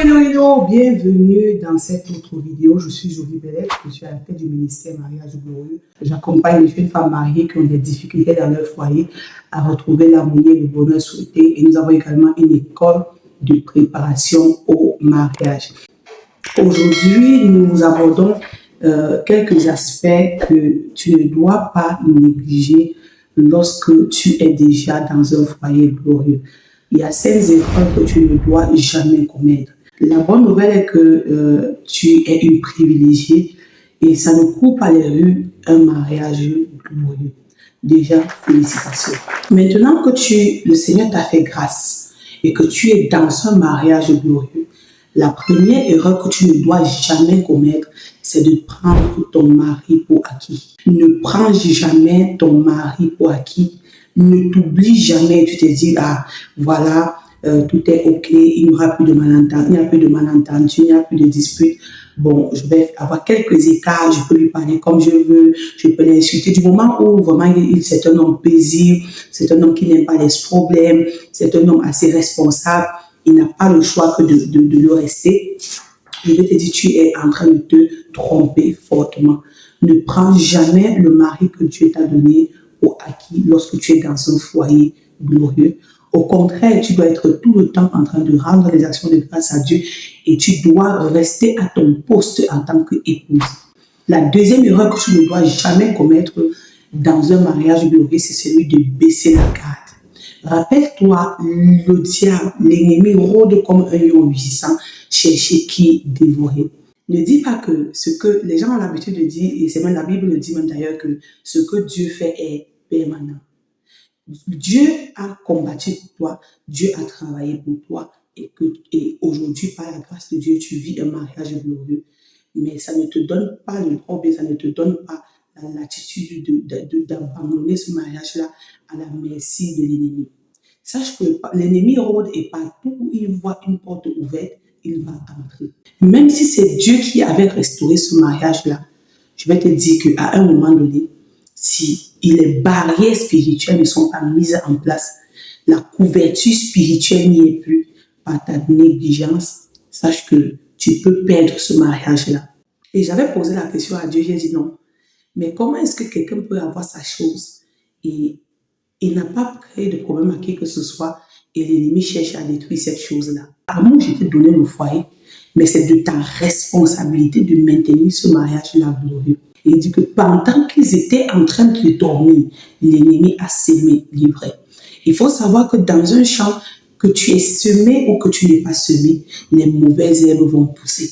Hello, bienvenue dans cette autre vidéo. Je suis Jolie Bellette, je suis à la tête du ministère Mariage Glorieux. J'accompagne les jeunes femmes mariées qui ont des difficultés dans leur foyer à retrouver l'harmonie et le bonheur souhaité. Et nous avons également une école de préparation au mariage. Aujourd'hui, nous abordons quelques aspects que tu ne dois pas négliger lorsque tu es déjà dans un foyer glorieux. Il y a 5 erreurs que tu ne dois jamais commettre. La bonne nouvelle est que tu es une privilégiée et ça ne court pas les rues un mariage glorieux. Déjà, félicitations. Maintenant que le Seigneur t'a fait grâce et que tu es dans un mariage glorieux, la première erreur que tu ne dois jamais commettre, c'est de prendre ton mari pour acquis. Ne prends jamais ton mari pour acquis. Ne t'oublie jamais, tu te dis, ah, voilà, tout est OK, il n'y aura plus de malentendu, il n'y a plus de malentendu, il n'y a plus de dispute. Bon, je vais avoir quelques écarts, je peux lui parler comme je veux, je peux l'insulter. Du moment où vraiment c'est un homme paisible, c'est un homme qui n'aime pas les problèmes, c'est un homme assez responsable, il n'a pas le choix que de le rester. Je vais te dire, tu es en train de te tromper fortement. Ne prends jamais le mari que Dieu t'a donné au acquis lorsque tu es dans un foyer glorieux. Au contraire, tu dois être tout le temps en train de rendre les actions de grâce à Dieu et tu dois rester à ton poste en tant qu'épouse. La deuxième erreur que tu ne dois jamais commettre dans un mariage glorieux, c'est celui de baisser la garde. Rappelle-toi, le diable, l'ennemi rôde comme un lion rugissant, chercher qui dévorer. Ne dis pas que ce que les gens ont l'habitude de dire, et c'est même la Bible le dit même d'ailleurs, que ce que Dieu fait est permanent. Dieu a combattu pour toi, Dieu a travaillé pour toi, et aujourd'hui, par la grâce de Dieu, tu vis un mariage glorieux. Mais ça ne te donne pas le droit, ça ne te donne pas l'attitude d'abandonner ce mariage-là à la merci de l'ennemi. Sache que l'ennemi rôde et partout où il voit une porte ouverte, il va entrer. Même si c'est Dieu qui avait restauré ce mariage-là, je vais te dire qu'à un moment donné, si les barrières spirituelles ne sont pas mises en place, la couverture spirituelle n'y est plus par ta négligence, sache que tu peux perdre ce mariage-là. Et j'avais posé la question à Dieu, j'ai dit non. Mais comment est-ce que quelqu'un peut avoir sa chose et il n'a pas créé de problème à qui que ce soit et l'ennemi cherche à détruire cette chose-là? Moi, je t'ai donné le foyer, mais c'est de ta responsabilité de maintenir ce mariage-là glorieux. Et il dit que pendant qu'ils étaient en train de dormir, l'ennemi a semé l'ivraie. Il faut savoir que dans un champ, que tu es semé ou que tu n'es pas semé, les mauvaises herbes vont pousser.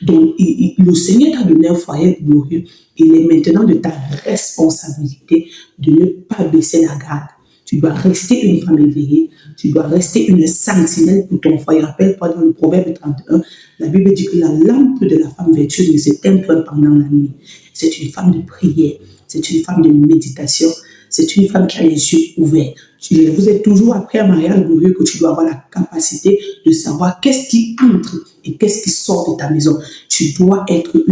Donc, le Seigneur t'a donné un foyer glorieux. Il est maintenant de ta responsabilité de ne pas baisser la garde. Tu dois rester une femme éveillée. Tu dois rester une sentinelle pour ton foyer. Rappelle-toi dans le Proverbe 31, la Bible dit que la lampe de la femme vertueuse ne s'éteint pas pendant la nuit. C'est une femme de prière. C'est une femme de méditation. C'est une femme qui a les yeux ouverts. Je vous ai toujours appris à mariage glorieux que tu dois avoir la capacité de savoir qu'est-ce qui entre et qu'est-ce qui sort de ta maison. Tu dois être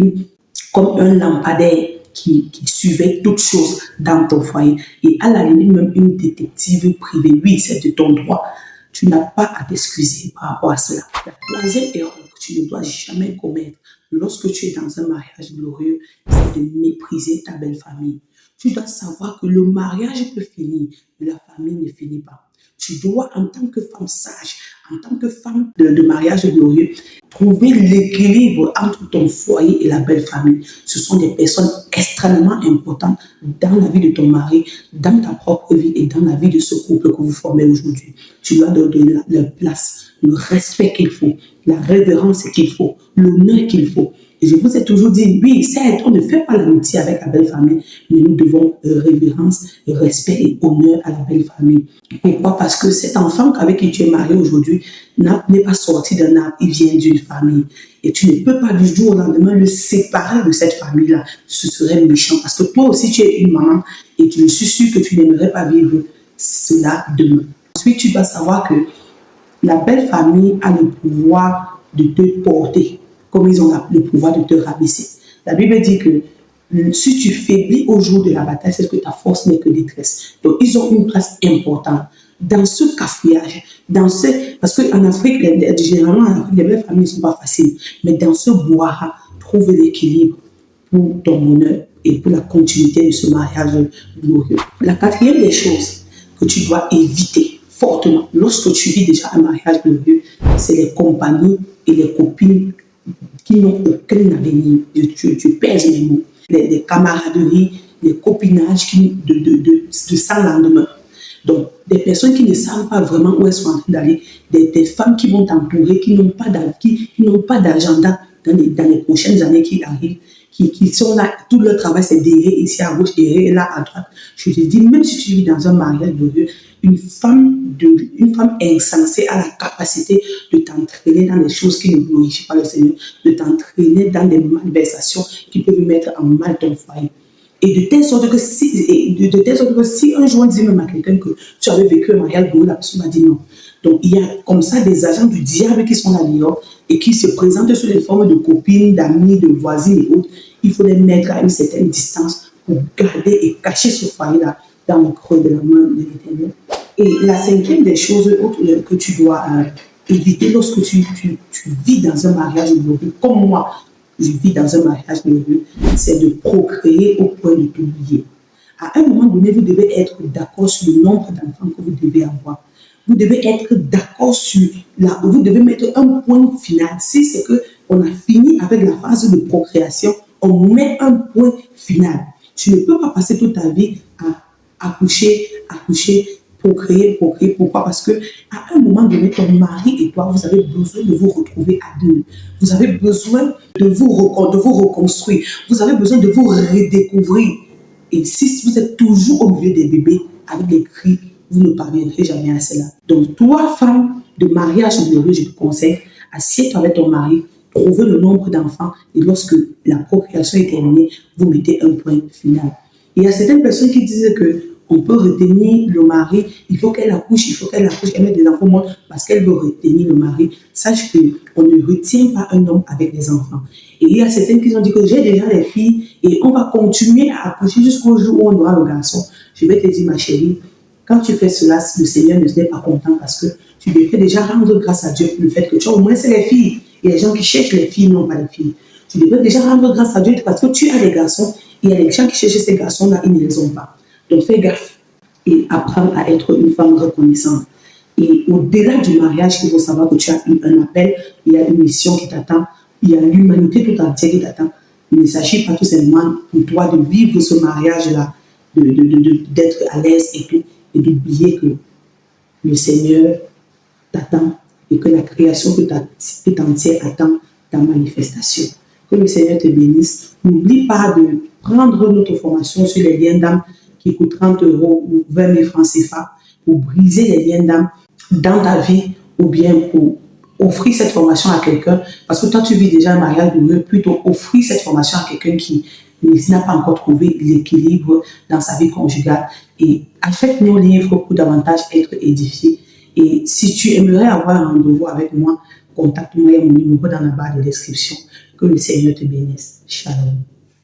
comme un lampadaire qui surveille toutes choses dans ton foyer. Et à la limite, même une détective privée, oui, c'est de ton droit. Tu n'as pas à t'excuser par rapport à cela. La troisième erreur que tu ne dois jamais commettre lorsque tu es dans un mariage glorieux, c'est de mépriser ta belle famille. Tu dois savoir que le mariage peut finir, mais la famille ne finit pas. Tu dois, en tant que femme sage, en tant que femme de mariage glorieux, trouver l'équilibre entre ton foyer et la belle famille. Ce sont des personnes extrêmement importantes dans la vie de ton mari, dans ta propre vie et dans la vie de ce couple que vous formez aujourd'hui. Tu dois donner la place, le respect qu'il faut, la révérence qu'il faut, l'honneur qu'il faut. Et je vous ai toujours dit, oui, certes, on ne fait pas l'amitié avec la belle famille, mais nous devons révérence, respect et honneur à la belle famille. Pourquoi? Parce que cet enfant avec qui tu es marié aujourd'hui n'est pas sorti d'un arbre, il vient d'une famille. Et tu ne peux pas du jour au lendemain le séparer de cette famille-là. Ce serait méchant. Parce que toi aussi, tu es une maman et je suis sûre que tu n'aimerais pas vivre cela demain. Ensuite, tu dois savoir que la belle famille a le pouvoir de te porter, comme ils ont le pouvoir de te rabaisser. La Bible dit que si tu faiblis au jour de la bataille, c'est que ta force n'est que détresse. Donc, ils ont une place importante. dans ce cafouillage, parce qu'en Afrique, généralement en Afrique, les belles familles ne sont pas faciles, mais dans ce bois, trouve l'équilibre pour ton bonheur et pour la continuité de ce mariage glorieux. La quatrième des choses que tu dois éviter fortement lorsque tu vis déjà un mariage glorieux, c'est les compagnies et les copines qui n'ont aucun avenir. Tu pèses mes mots. Les camaraderies, les copinages de sans lendemain. Donc, des personnes qui ne savent pas vraiment où elles sont en train d'aller, des femmes qui vont t'entourer, qui n'ont pas d'agenda dans les prochaines années qui arrivent, qui sont là, tout leur travail c'est d'errer ici à gauche, errer là à droite. Je te dis, même si tu vis dans un mariage glorieux, une femme insensée a la capacité de t'entraîner dans des choses qui ne glorifient pas le Seigneur, de t'entraîner dans des malversations qui peuvent mettre en mal ton foyer. Et de telle sorte que si un jour on dit même à quelqu'un que tu avais vécu un mariage glorieux, la personne va dire non. Donc il y a comme ça des agents du diable qui sont là dehors et qui se présentent sous les formes de copines, d'amis, de voisines et autres. Il faut les mettre à une certaine distance pour garder et cacher ce foyer-là dans le creux de la main de l'Éternel. Et la cinquième des choses que tu dois éviter lorsque tu vis dans un mariage glorieux, comme moi, je vis dans un mariage glorieux, c'est de procréer au point de t'oublier. À un moment donné, vous devez être d'accord sur le nombre d'enfants que vous devez avoir. Vous devez être d'accord vous devez mettre un point final. Si c'est qu'on a fini avec la phase de procréation, on met un point final. Tu ne peux pas passer toute ta vie à accoucher, procréer. Pourquoi? Parce que à un moment donné, ton mari et toi, vous avez besoin de vous retrouver à deux. Vous avez besoin de vous reconstruire. Vous avez besoin de vous redécouvrir. Et si vous êtes toujours au milieu des bébés, avec des cris, vous ne parviendrez jamais à cela. Donc, toi, femme de mariage glorieux, je te conseille, assieds-toi avec ton mari, trouvez le nombre d'enfants et lorsque la procréation est terminée, vous mettez un point final. Il y a certaines personnes qui disent qu'on peut retenir le mari, il faut qu'elle accouche, elle met des enfants moins parce qu'elle veut retenir le mari. Sache qu'on ne retient pas un homme avec des enfants. Et il y a certaines qui ont dit que j'ai déjà les filles et on va continuer à accoucher jusqu'au jour où on aura le garçon. Je vais te dire, ma chérie, quand tu fais cela, le Seigneur ne n'est pas content parce que tu devrais déjà rendre grâce à Dieu pour le fait que tu as au moins c'est les filles. Il y a des gens qui cherchent les filles, non pas les filles. Tu devrais déjà rendre grâce à Dieu parce que tu as des garçons. Il y a des gens qui cherchent ces garçons-là, ils ne les ont pas. Donc fais gaffe et apprends à être une femme reconnaissante. Et au-delà du mariage, il faut savoir que tu as un appel, il y a une mission qui t'attend, il y a l'humanité tout entière qui t'attend. Il ne s'agit pas tout simplement pour toi de vivre ce mariage-là, d'être à l'aise et tout, et d'oublier que le Seigneur t'attend et que la création tout entière attend ta manifestation. Que le Seigneur te bénisse. N'oublie pas de prendre notre formation sur les liens d'âme qui coûte 30 € ou 20 000 francs CFA pour briser les liens d'âme dans ta vie ou bien pour offrir cette formation à quelqu'un. Parce que toi, tu vis déjà un mariage glorieux, plutôt offrir cette formation à quelqu'un qui n'a pas encore trouvé l'équilibre dans sa vie conjugale. Et achète nos livres pour davantage être édifié. Et si tu aimerais avoir un rendez-vous avec moi, contacte-moi, il y a mon numéro dans la barre de description. Que le Seigneur te bénisse. Shalom.